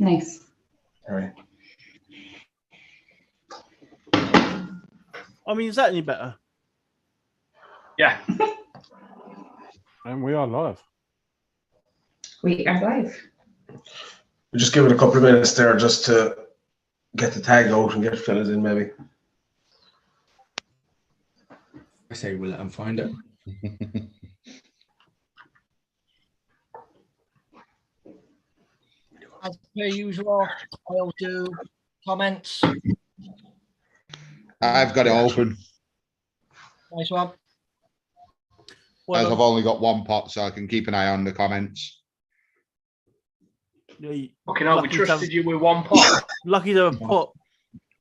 Nice. All right. I mean, is that any better? Yeah. And we are live. We are live. We'll just give it a couple of minutes there just to get the tag out and get fellas in, maybe. I say we'll let them find it. As per usual, I'll do comments. I've got it open. Nice one. Well, As I've only got one pot, so I can keep an eye on the comments. yeah, Fucking hell, we lucky to have- trusted you with one pot. Lucky to have pot.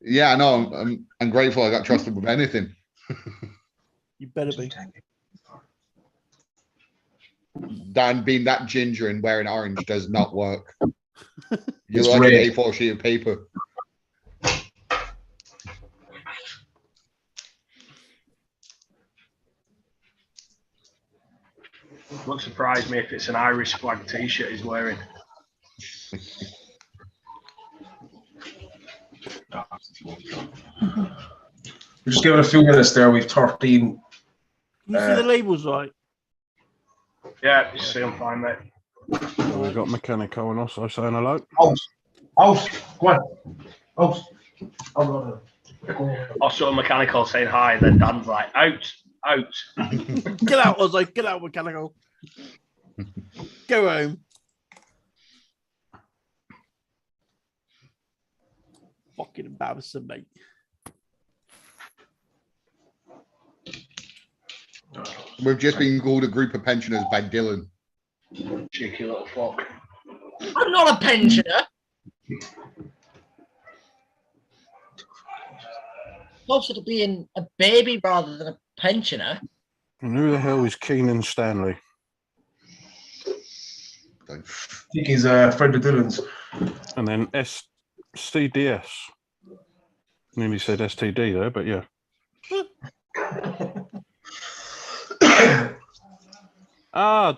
Yeah, I know. I'm grateful I got trusted with anything. You better be. Dan being that ginger and wearing orange does not work. You It's look like an red. A4 sheet of paper. Won't surprise me if it's an Irish flag t-shirt he's wearing. We'll just give it a few minutes there. We've 13. Can you see the labels right? Yeah, you see I'm fine, mate. We've got Mechanical and also saying hello. Out. Out. Go on. Out. Out. Also Mechanical saying hi, then Dan's like, out, out. Get out, Ozzy. Get out, Mechanical. Go home. Fucking embarrassing, mate. We've just been called a group of pensioners by Dylan. Cheeky little fuck. I'm not a pensioner. Closer to being a baby rather than a pensioner. And who the hell is Keenan Stanley? I think he's a friend of Dylan's. And then CDS. Nearly said STD there, but yeah.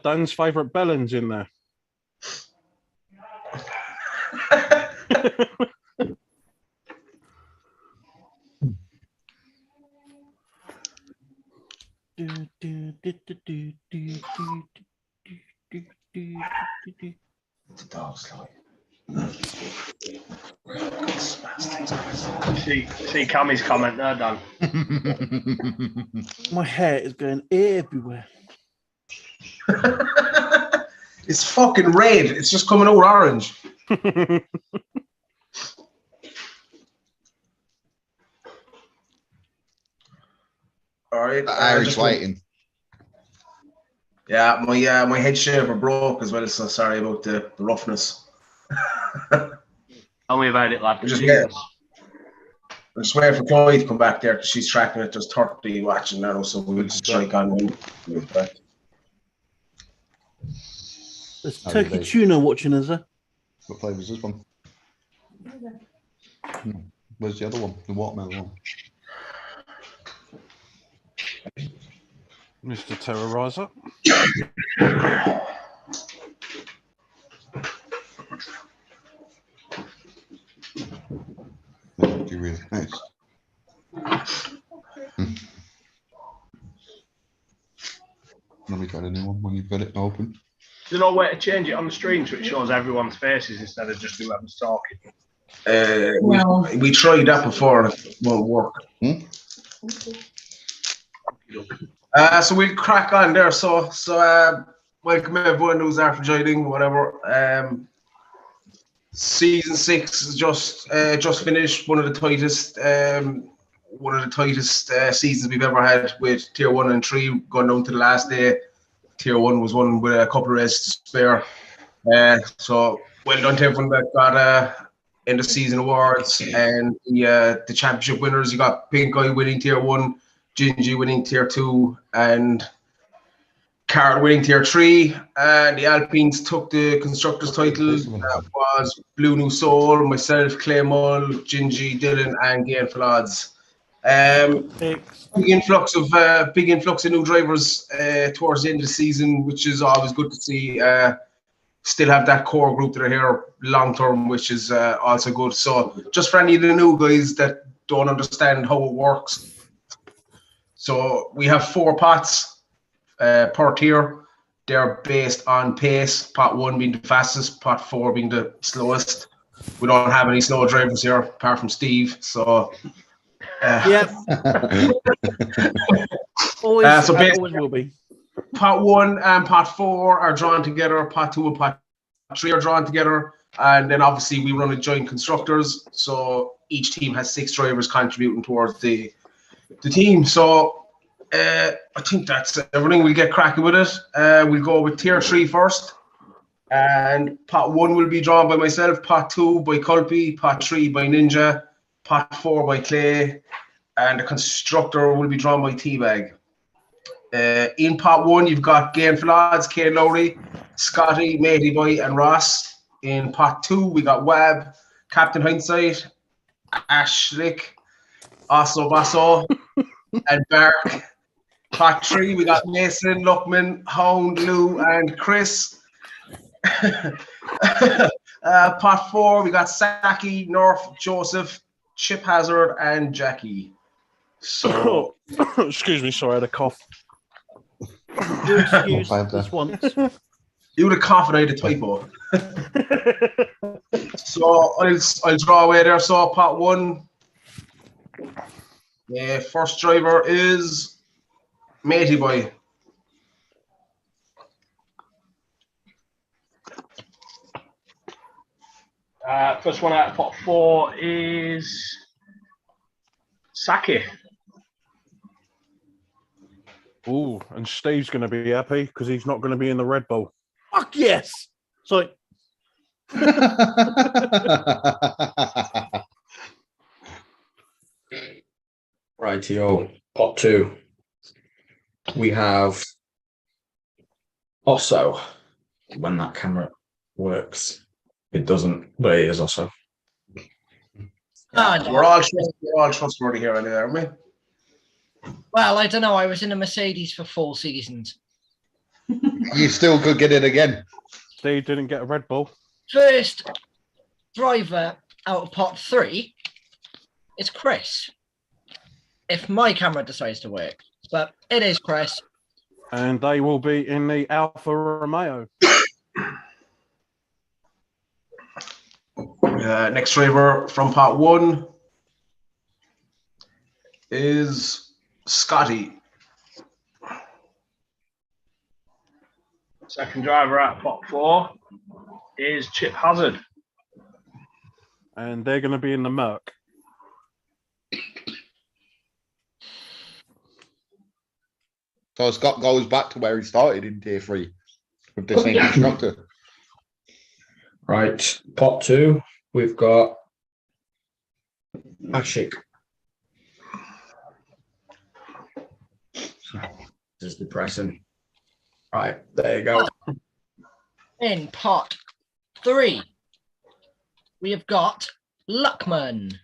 Dan's favourite Bellon's in there. The dog's like. See Cammy's comment there, Dan. My hair is going everywhere. It's fucking red. It's just coming out orange. All right. Irish lighting. Yeah, my head shaver broke as well, so sorry about the roughness. Tell me about it, lad. Just waiting for Chloe to come back there because she's tracking it. There's 30 watching now, so we'll just strike on one. There's turkey tuna watching us, huh? What flavour is this one? Where's the other one? The watermelon one. Mr. Terrorizer. That'd be really nice. Let me try the new one when you've got it open. There's no way to change it on the stream so it shows everyone's faces instead of just whoever's talking. We tried that before and it won't work. So we'll crack on there. So welcome everyone who's after joining, whatever. Season 6 is just finished. One of the tightest seasons we've ever had with Tier 1 and 3 going down to the last day. Tier 1 was won with a couple of races to spare. So well done to everyone that got end of season awards and the championship winners. You got Pink Eye winning Tier 1, Gingy winning Tier 2, and Carl winning Tier 3. And the Alpines took the Constructors title. That was Blue New Soul, myself, Clay Mull, Gingy, Dylan, and Gain Floods. Big influx of new drivers towards the end of the season, which is always good to see. still have that core group that are here long term, which is also good. So just for any of the new guys that don't understand how it works, so we have 4 pots per tier. They're based on pace. Pot 1 being the fastest, pot 4 being the slowest. We don't have any slow drivers here apart from Steve. So Yep. Always, so always will be. pot 1 and pot 4 are drawn together. Pot 2 and pot 3 are drawn together, and then obviously we run a joint constructors. So each team has 6 drivers contributing towards the team. So I think that's everything. We'll get cracking with it. We'll go with tier 3 first, and pot 1 will be drawn by myself. Pot 2 by Culpy. Pot 3 by Ninja. Pot 4 by Clay, and the constructor will be drawn by Teabag. In pot 1, you've got Gainful Odds, Kane Lowry, Scotty, Matey Boy, and Ross. In pot 2, we got Wab, Captain Hindsight, Ashrick, Osso Basso, and Bark. Pot 3, we got Mason, Luckman, Hound, Lou, and Chris. Pot 4, we got Saki, North, Joseph, Chip Hazard, and Jackie. So, Excuse me, sorry, I had a cough. You excuse this once. you would have coughed, I had a typo. So I'll draw away there. So pot 1. The first driver is Matey Boy. First one out of pot 4 is Saki. Ooh, and Steve's going to be happy because he's not going to be in the Red Bull. Fuck yes. Sorry. Rightio. Pot 2. We have Osso. When that camera works, it doesn't, but it is Osso. Oh, no. We're all trustworthy here, anyway, aren't we? Well, I don't know. I was in a Mercedes for 4 seasons. You still could get it again. Steve didn't get a Red Bull. First driver out of pot 3 is Chris. If my camera decides to work, but it is Chris. And they will be in the Alfa Romeo. Next driver from pot 1 is Scotty. Second driver out of pot 4 is Chip Hazard. And they're going to be in the Merc. So Scott goes back to where he started in tier 3 with the same constructor. Right. Pot 2, we've got Ashik. This is depressing. Right, there you go. In pot 3, we have got Luckman.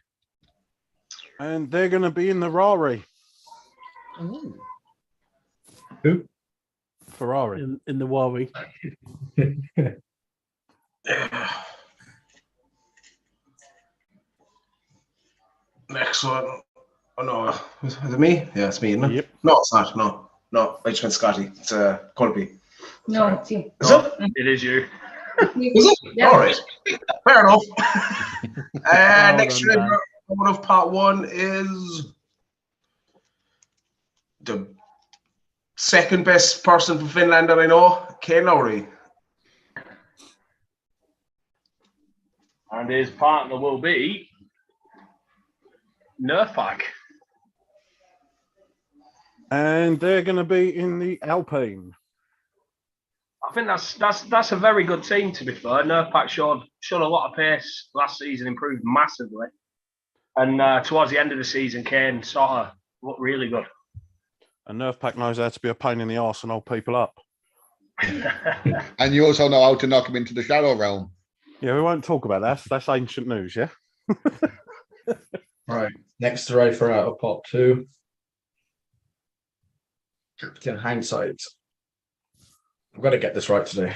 And they're going to be in the Rari. Ooh. Who? Ferrari. In the Wari. Next one. Oh no, is it me? Yeah, it's me, isn't it? Yep. No, it's not. No, I just meant Scotty. It's Colby. No, it's you. Is it? It is you. Is it? Yeah. All right. Fair enough. Well Next done, driver out of pot 1 is the second best person from Finland that I know, Kane Lowry. And his partner will be Nerfag. And they're going to be in the Alpine. I think that's a very good team, to be fair. Nerfag showed a lot of pace last season, improved massively. And towards the end of the season, Kane sort of looked really good. And Nerf Pack knows how to be a pain in the arse and hold people up. And you also know how to knock him into the shadow realm. Yeah, we won't talk about that. That's ancient news, yeah? Right. Next driver out of pot 2. Captain Hindsight. I've got to get this right today.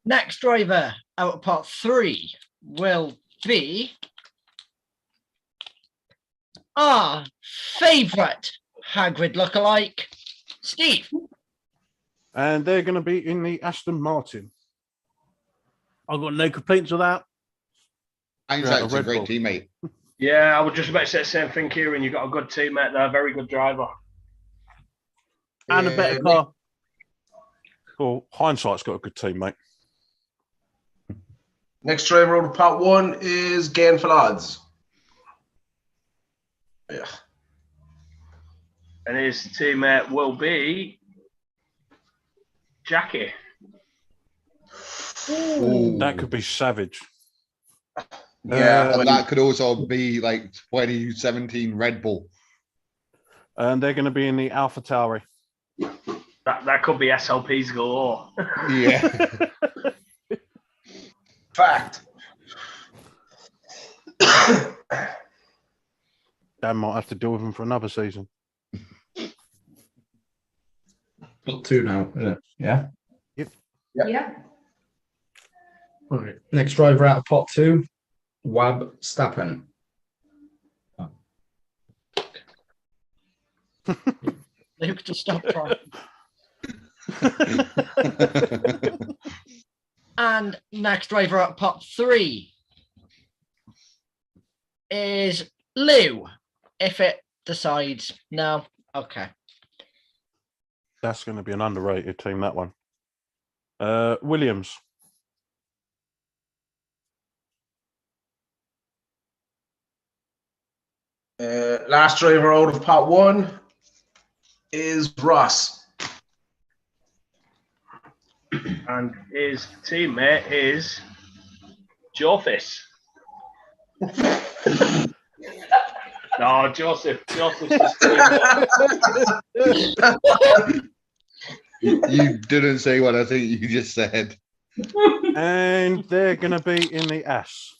Next driver out of pot 3 will be our favourite Hagrid lookalike, Steve. And they're going to be in the Aston Martin. I've got no complaints with that. Hindsight's a Red great Bull. teammate. Yeah, I was just about to say the same thing, Kieran. You've got a good teammate there, very good driver. And a better car. Well, Hindsight's got a good team, mate. Next driver out of pot 1 is Gainful Odds. Yeah. And his teammate will be Jackie. Ooh. That could be savage. Yeah, And that could also be like 2017 Red Bull. And they're going to be in the Alpha Tauri. That could be SLP's galore. Yeah. fact. Dan might have to deal with him for another season. Got 2 now, isn't it? Yeah. Yeah. All right. Next driver out of pot 2, Wab Stappen. Luke, just stop trying. And next driver at pot 3 is Lou. If it decides no, okay. That's going to be an underrated team, that one. Williams. Last driver out of pot 1 is Ross. And his teammate is Jofis. No, Joseph. Joseph's You didn't say what I think you just said. And they're going to be in the S.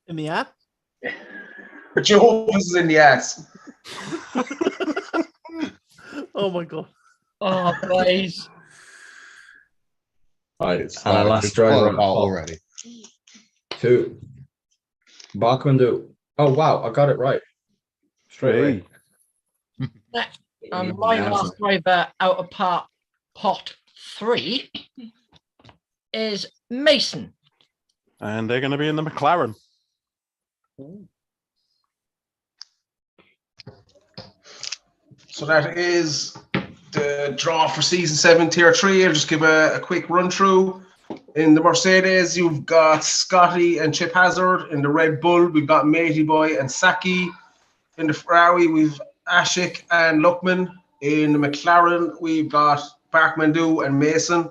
In the app? Joe is in the ass. Oh my god. Oh, please. Right. It's Last just driver falling out of apart pot already. 2, Barkmandu. Oh wow, I got it right. Straight away. And my last driver out of pot 3 is Mason. And they're going to be in the McLaren. So that is the draw for season 7, tier 3. I'll just give a quick run through. In the Mercedes, you've got Scotty and Chip Hazard. In the Red Bull, we've got Matey Boy and Saki. In the Ferrari, we've Ashik and Luckman. In the McLaren, we've got Barkmandu and Mason.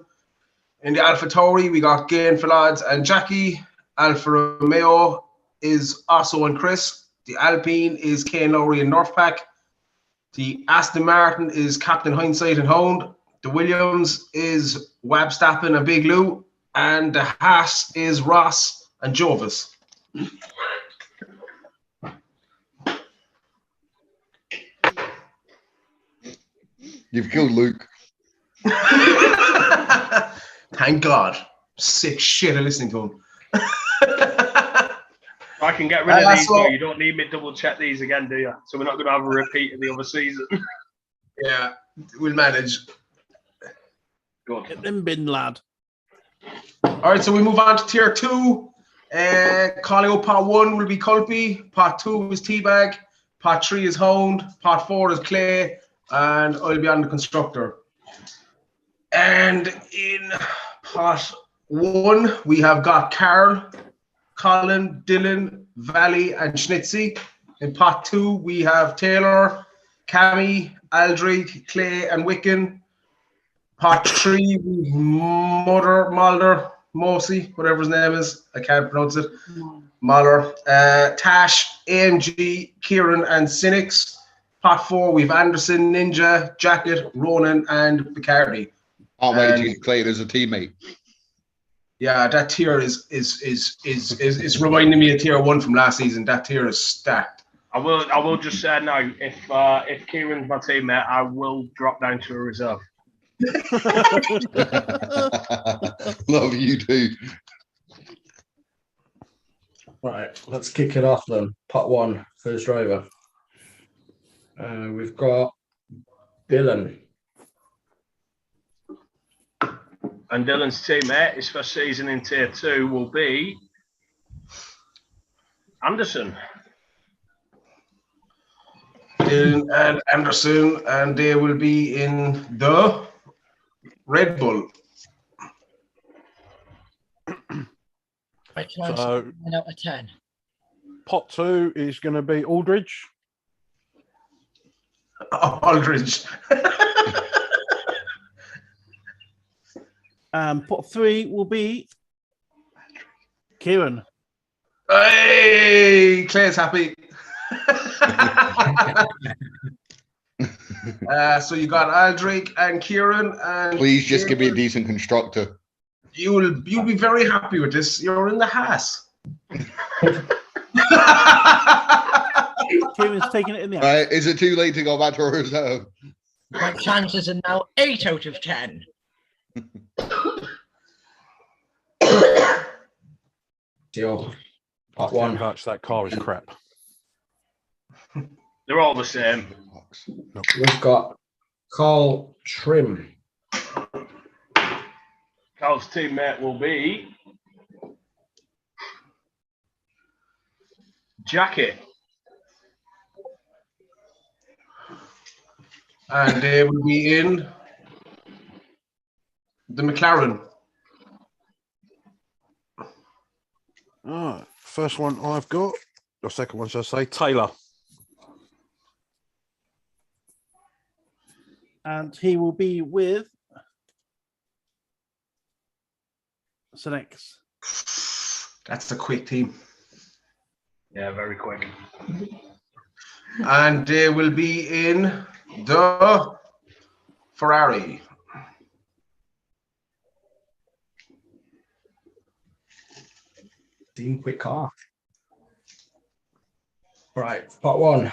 In the Alpha Tauri, we got Gainful Odds and Jackie. Alfa Romeo is Osso and Chris. The Alpine is Kane Lowry and Northpack. The Aston Martin is Captain Hindsight and Hound. The Williams is Wab Stappen and Big Lou. And the Haas is Ross and Jovis. You've killed Luke. Thank God. Sick shit of listening to him. I can get rid of these, so- so you don't need me to double check these again, do you? So we're not going to have a repeat of the other season. Yeah, we'll manage. Good. Get them bin, lad. All right, so we move on to tier 2. Calling out pot 1 will be Culpy. Pot 2 is Teabag. Pot 3 is Hound. Pot 4 is Clay. And I'll be on the Constructor. And in pot 1, we have got Carl, Colin, Dylan, Valley, and Schnitzy. In pot 2, we have Taylor, Cammy, Aldrich, Clay, and Wicken. Pot 3, we've Mulder, Mosi, whatever his name is. I can't pronounce it. Muller. Tash, AMG, Kieran, and Cynics. Pot 4, we've Anderson, Ninja, Jacket, Ronan, and Bacardi. Can't wait to get Clayton as a teammate. Yeah, that tier is reminding me of tier 1 from last season. That tier is stacked. I will just say now, if Kieran's my teammate, I will drop down to a reserve. Love you too. Right, let's kick it off then. Pot 1, first driver. We've got Dylan. And Dylan's teammate, his first season in Tier 2, will be Anderson. Dylan and Anderson, and they will be in the Red Bull. I can So 9 out of 10. pot 2 is going to be Aldridge. Aldridge. Pot 3 will be Kieran. Hey, Claire's happy. So you got Aldrich and Kieran, and Please just give me a decent constructor. You'll be very happy with this. You're in the Haas. Kieran's taking it in the ass. Right? Is it too late to go back to a reserve? My chances are now 8 out of 10. Deal. Pot One 1. vouch, that car is crap. They're all the same. We've got Carl Trim. Carl's teammate will be Jackie. And they will be in the McLaren. Alright, first one I've got, or second one, should I say, Taylor. And he will be with Senex. That's a quick team. Yeah, very quick. And they will be in the Ferrari. Team quick car. Right, pot 1.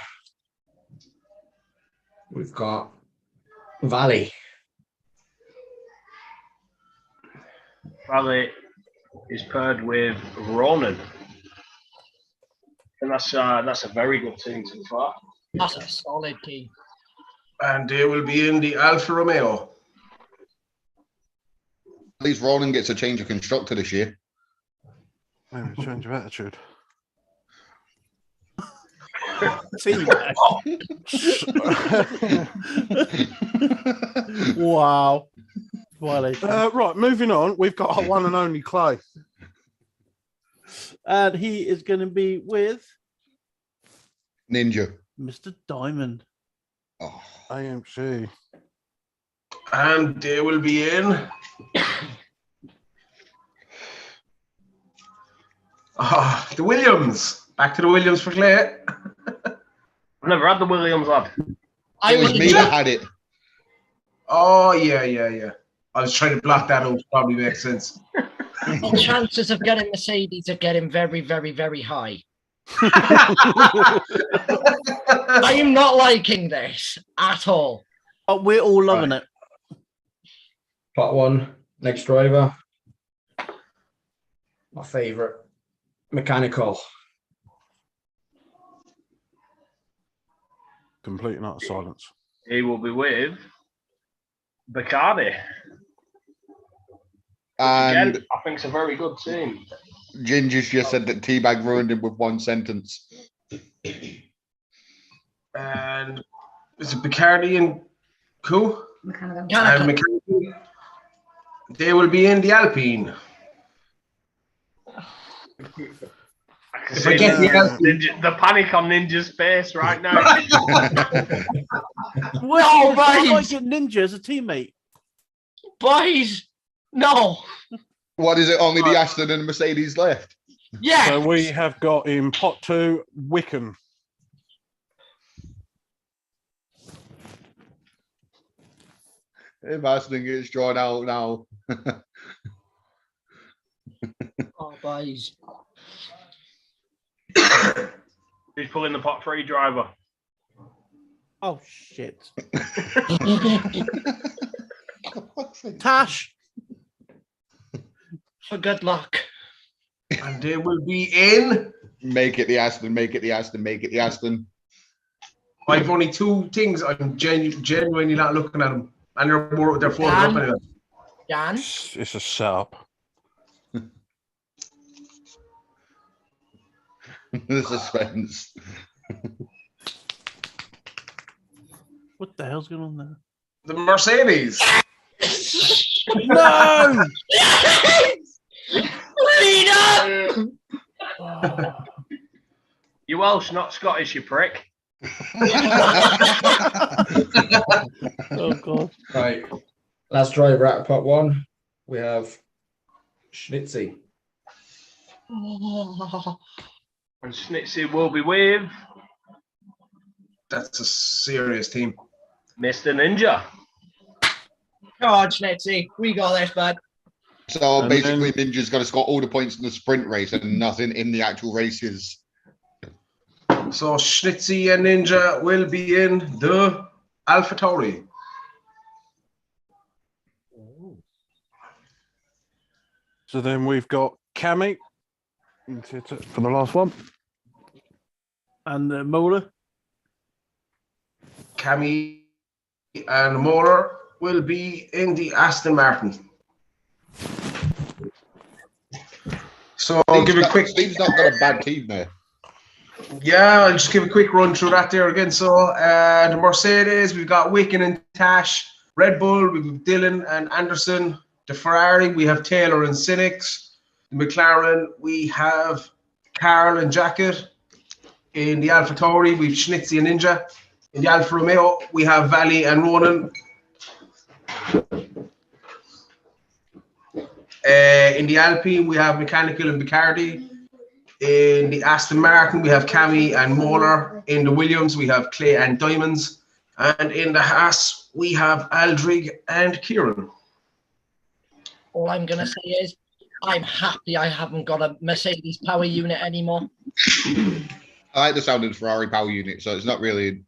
We've got Valley. Valley is paired with Ronan. And that's a very good team so far. That's a solid team. And they will be in the Alfa Romeo. At least Roland gets a change of constructor this year. Maybe change of attitude. Team. Wow. Violation. Right, moving on. We've got our one and only Clay. And he is going to be with Ninja. Mr. Diamond. Oh, AMC. And they will be in the Williams. Back to the Williams for Clay. I've never had the Williams, lad. I it was would me that had it. Oh, yeah. I was trying to block that out. Probably makes sense. the chances of getting Mercedes are getting very, very, very high. I am not liking this at all. Oh, we're all loving it. Pot 1, next driver. My favourite. Mechanical. Complete and utter silence. He will be with Bacardi. And Again, I think it's a very good team. Ginger's just said that Teabag ruined him with one sentence. And is it Bacardi and who? Mechanical. And Mechanical. They will be in the Alpine. I can see Forget the Alpine. the panic on Ninja's face right now. Well, I boys, might get Ninja as a teammate. boys, no. What is it? Only the Aston and Mercedes left. Yeah. So we have got in pot 2, Wickham. If Aston gets drawn out now. Oh, boys. Who's pulling the pot 3 driver? Oh, shit. Tash. for good luck. And they will be in. Make it the Aston, make it the Aston, make it the Aston. I've only two things. I'm genuinely not looking at them. And they're more they're folded up anyway. Jan, It's a setup. The suspense. What the hell's going on there? The Mercedes. No! freedom! Oh, You Welsh, not Scottish, you prick. oh God. Right. Last driver out of pot 1. We have Schnitzy. And Snitsy will be with That's a serious team. Mr. Ninja. Come on, Schnitzy. We got this, bud. So And basically, Ninja's got to score all the points in the sprint race and nothing in the actual races. So Schnitzy and Ninja will be in the Alpha Tauri. So then we've got Cammy for the last one. And Mola. Cammy and Moller will be in the Aston Martin. So I'll give a quick. Steve's not got a bad team there. Yeah, I'll just give a quick run through that there again. So the Mercedes, we've got Wicken and Tash. Red Bull, we've got Dylan and Anderson. The Ferrari, we have Taylor and Sinix. The McLaren, we have Carl and Jacket. In the Alpha Tauri, we've Schnitzy and Ninja. In the Alfa Romeo, we have Valley and Ronan. In the Alpine, we have Mechanical and Bicardi. In the Aston Martin, we have Cammy and Moller. In the Williams, we have Clay and Diamonds. And in the Haas, we have Aldrig and Kieran. All I'm going to say is I'm happy I haven't got a Mercedes power unit anymore. I like the sound of the Ferrari power unit, so it's not really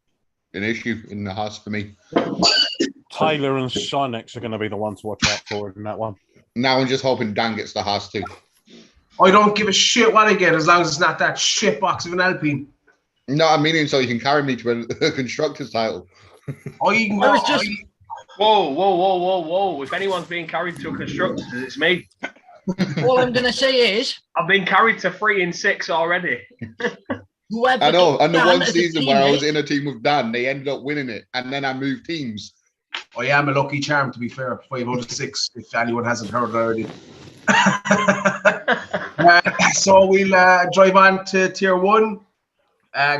an issue in the Haas for me. Taylor and Sinex are going to be the ones to watch out for in that one. Now I'm just hoping Dan gets the Haas too. I don't give a shit what I get as long as it's not that shit box of an Alpine. No, I'm meaning so you can carry me to a constructor's title. I can I was go. just- Whoa. If anyone's being carried to a constructor, it's me. All I'm going to say is I've been carried to 3 and 6 already. whoever I know, and the Dan one as a season where I was teammate- in a team with Dan, they ended up winning it, and then I moved teams. I am a lucky charm, to be fair. 5 out of 6, if anyone hasn't heard it already. So we'll drive on to Tier 1.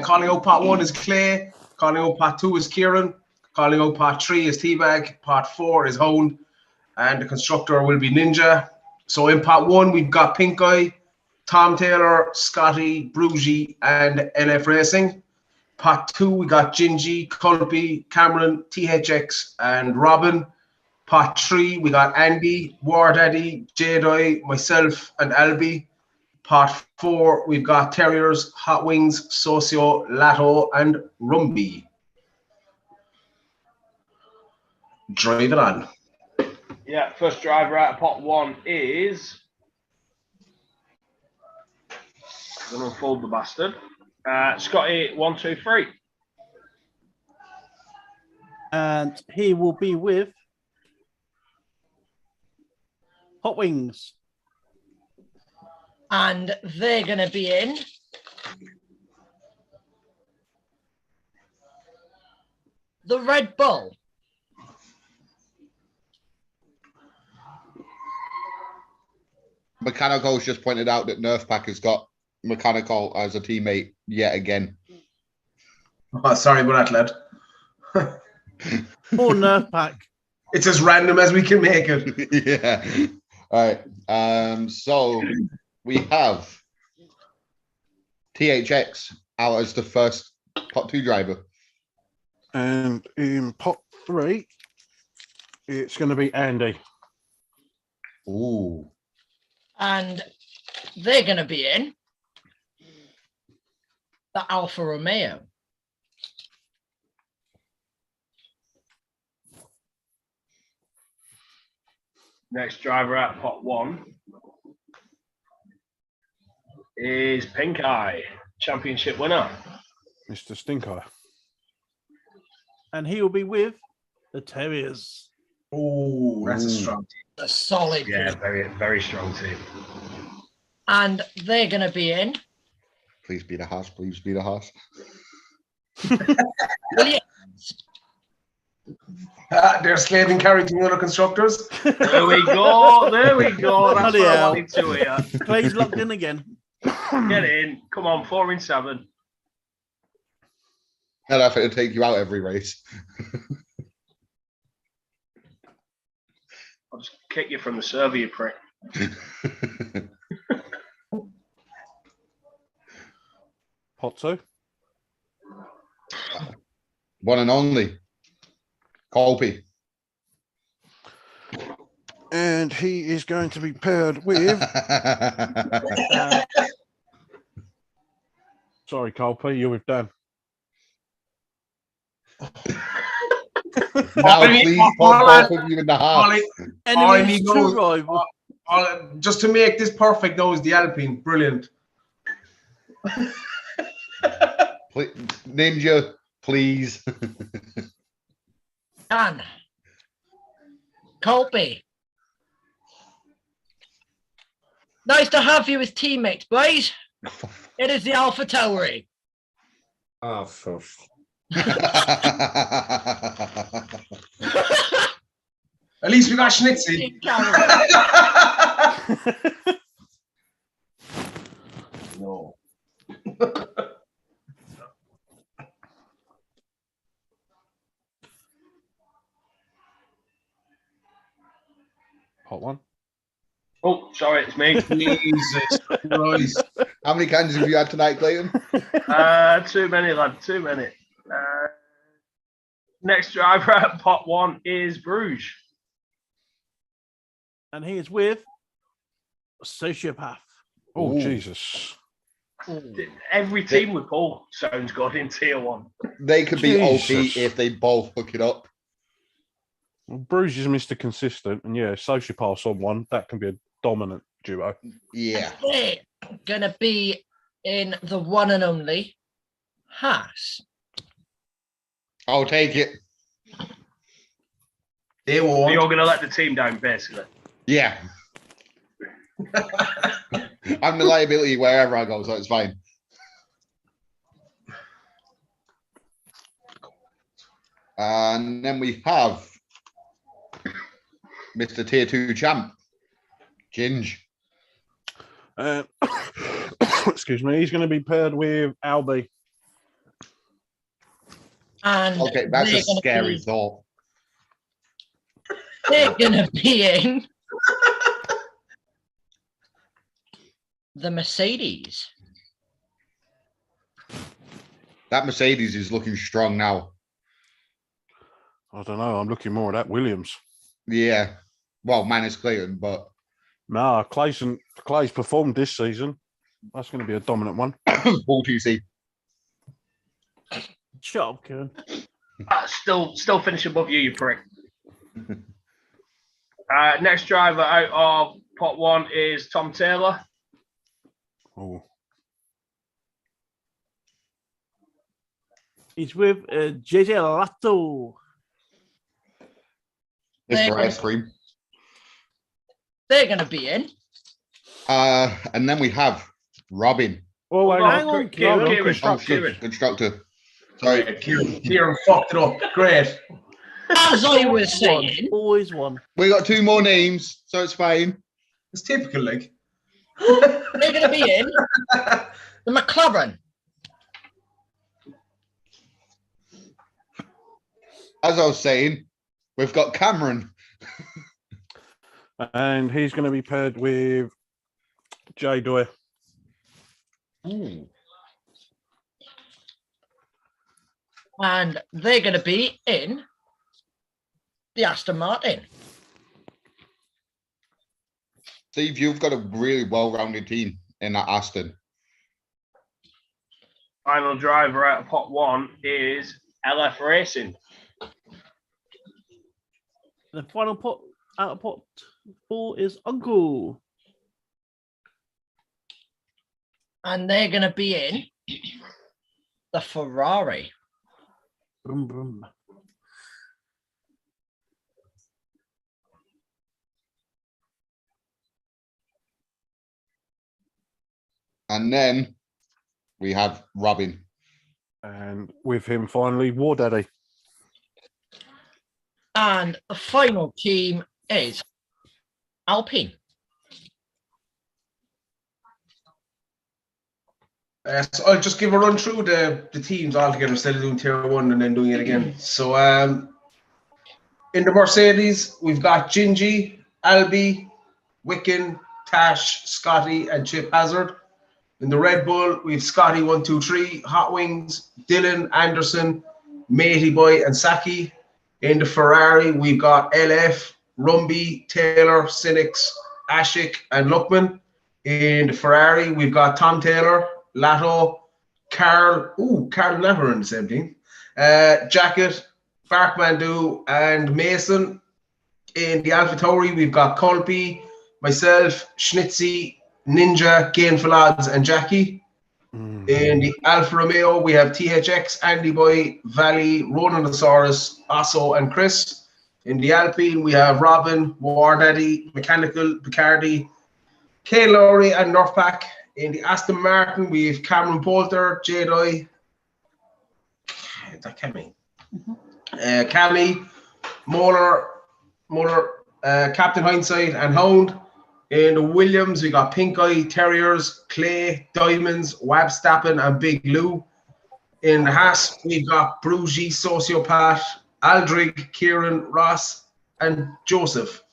Calling out Pot 1 is Clay. Calling out Pot 2 is Kieran. Calling out Pot 3 is Teabag. Pot 4 is Hound. And the constructor will be Ninja. So in Pot 1, we've got Pink Eye, Tom Taylor, Scotty, Brugy, and LF Racing. Pot 2, we got Gingy, Culpy, Cameron, THX, and Robin. Pot 3, we got Andy, War Daddy, Jedi, myself, and Albie. Pot 4, we've got Terriers, Hot Wings, Socio, Lato, and Rumby. Drive it on. Yeah, first driver out of pot 1 is. I'm going to unfold the bastard. Scotty 1, 2, 3. And he will be with Hot Wings. and they're going to be in the Red Bull. Mechanical's just pointed out that Nerfpack has got Mechanical as a teammate yet again. Oh, sorry about that, lad. More Nerf pack. It's as random as we can make it. Yeah. All right. So we have THX out as the first pot 2 driver. And in pot 3, it's going to be Andy. Ooh. And they're going to be in the Alfa Romeo. Next driver out, pot 1 is Pink Eye, championship winner. Mr. Stinker. And he will be with the Terriers. Oh, that's a Ooh. strong A solid Yeah, team. very strong team. And they're going to be in. Please be the horse. Please be the horse. William. They're Slade and Carrington other constructors. There we go. There we go. That's Bloody what I hell. wanted to hear. Clay's locked in again. Get in. Come on, 4 in 7. I'd have to take you out every race. I'll just kick you from the server, you prick. Pot 2. One and only. Colby. And he is going to be paired with. Sorry, Colby, you're with Dan. Now, Ollie, please put Ollie, both of you in the house. Ollie, Enemies need to those- rival. just to make this perfect, though, is the Alpine. Brilliant. Ninja, please. Dan. Colby. Nice to have you as teammates, boys. It is the Alpha Tauri. Oh, for At least we got Schnitzy. Team Carol. No. Pot 1. Oh, sorry, it's me. Jesus Christ. How many cans have you had tonight, Clayton? Too many, lad. Too many. Next driver at pot 1 is Bruges. And he is with Sociopath. Oh, Ooh. Jesus. Every team we pull sounds good in tier 1. They could be OP Jesus. if they both hook it up. Well, Bruce is Mr. Consistent, and yeah, Sociopath's on one. That can be a dominant duo. Yeah. They're gonna be in the one and only Haas. I'll take it. They You're won't. going to let the team down, basically. Yeah. I'm the liability wherever I go, so it's fine. And then we have Mr. Tier 2 champ, Ginge. Excuse me. He's going to be paired with Albie. And Okay, that's a they're gonna scary be- thought. They're gonna be in the Mercedes. That Mercedes is looking strong now. I don't know. I'm looking more at that Williams. Yeah. Well, minus Clayton, but Nah, Clay's performed this season. That's going to be a dominant one. Bull 2C. Shut up, Kieran. Still finish above you, you prick. Next driver out of pot 1 is Tom Taylor. Oh, He's with JJ Lato. Mr. Ice Cream. They're gonna be in. And then we have Robin, oh, Hang on, Kieran. Kieran. Constructor. Sorry. Kieran fucked it up. Great. As I was saying, Always one. We got 2 more names, so it's fine. It's typical, like. they're gonna be in the McLaren. As I was saying, we've got Cameron. and he's going to be paired with Jay Doyle. And they're gonna be in the Aston Martin. Steve, you've got a really well-rounded team in that Aston. Final driver out of pot 1 is LF Racing. The final pot out of pot 4 is Uncle. And they're going to be in the Ferrari. Brum, brum. And then we have Robin. And with him finally, War Daddy. And the final team is Alpine. So I'll just give a run through the teams altogether instead of doing tier 1 and then doing it again. So in the Mercedes, we've got Gingy, Albie, Wicken, Tash, Scotty, and Chip Hazard. In the Red Bull, we've Scotty 123, Hot Wings, Dylan, Anderson, Matey Boy, and Saki. In the Ferrari, we've got LF, Rumby, Taylor, Sinix, Ashik, and Luckman. In the Ferrari, we've got Tom Taylor, Lato, Carl and Lato are in the same team. Jacket, Barkmandu, and Mason. In the AlphaTauri, we've got Colby, myself, Schnitzy, Ninja, Kane Falads, and Jackie. In the Alfa Romeo, we have THX, Andy Boy, Valley, Ronaldosaurus, Osso, and Chris. In the Alpine, we have Robin, War Daddy, Mechanical, Picardi, Kane Lowry, and Northpack. In the Aston Martin, we have Cameron Bolter, Jedi, is that Cammy? Cammy, Moller, Captain Hindsight, and Hound. In the Williams, we got Pink Eye, Terriers, Clay, Diamonds, Wabstappen, and Big Lou. In the Haas, we got Brugy, Sociopath, Aldrig, Kieran, Ross, and Joseph.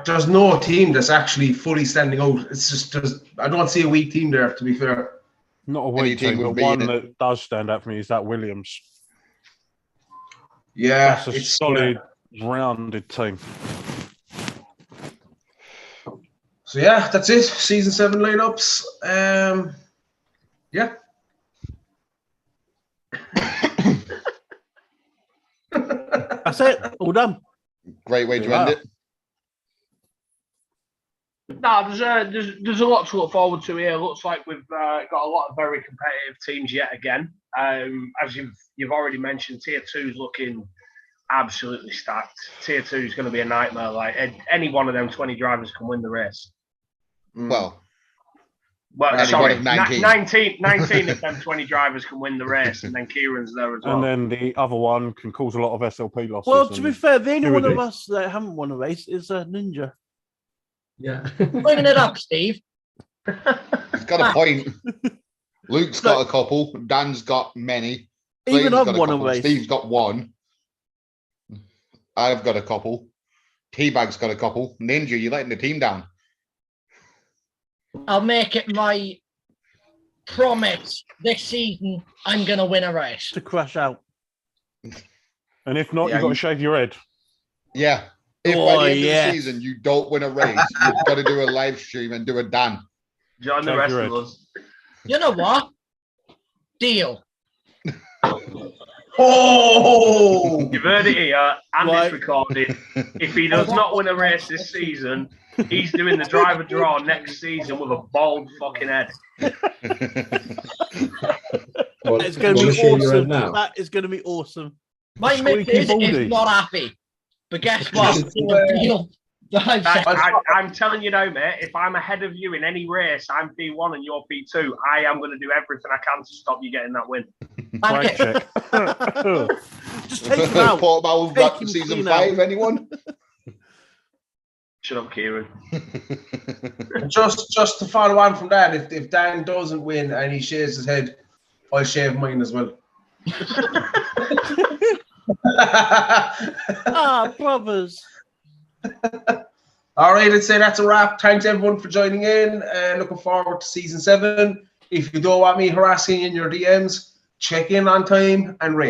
There's no team that's actually fully standing out. It's just I don't see a weak team there, to be fair. Not a weak team, but one that does stand out for me is that Williams. Yeah, that's a solid, rounded team. So yeah, that's it. Season 7 lineups. Yeah. That's it. All done. Great way to end it. No, there's a lot to look forward to here. Looks like we've got a lot of very competitive teams yet again. As you've already mentioned, Tier 2 is looking absolutely stacked. Tier 2 is going to be a nightmare. Like any one of them 20 drivers can win the race. Well, sorry, 19 of them 20 drivers can win the race, and then Kieran's there as well. And then the other one can cause a lot of SLP losses. Well, to be fair, the only one of us that haven't won a race is Ninja. Yeah. Bringing it up, Steve. He's got a point. Luke's got a couple. Dan's got many. Even Clayton's I've won a race. Steve's got one. I've got a couple. Teabag's got a couple. Ninja, you're letting the team down. I'll make it my promise this season I'm going to win a race. To crash out. And if not, you've got to shave your head. Yeah. If by the end of the season you don't win a race, you've got to do a live stream and do a Dan. Join the rest of us. You know what? Deal. Oh! You've heard it here, and it's recorded. If he does not win a race this season, he's doing the driver draw next season with a bald fucking head. It's going to be awesome. That is going to be awesome. My missus is not happy. But guess what? I'm telling you now, mate, if I'm ahead of you in any race, I'm P1 and you're P2, I am going to do everything I can to stop you getting that win. Just take him out. Portobello back to season 5, anyone? Shut up, Kieran. just to follow on from that, if Dan doesn't win and he shaves his head, I'll shave mine as well. Brothers. All right, I'd say that's a wrap. Thanks everyone for joining in. Looking forward to season 7. If you don't want me harassing in your DMs, check in on time and rate.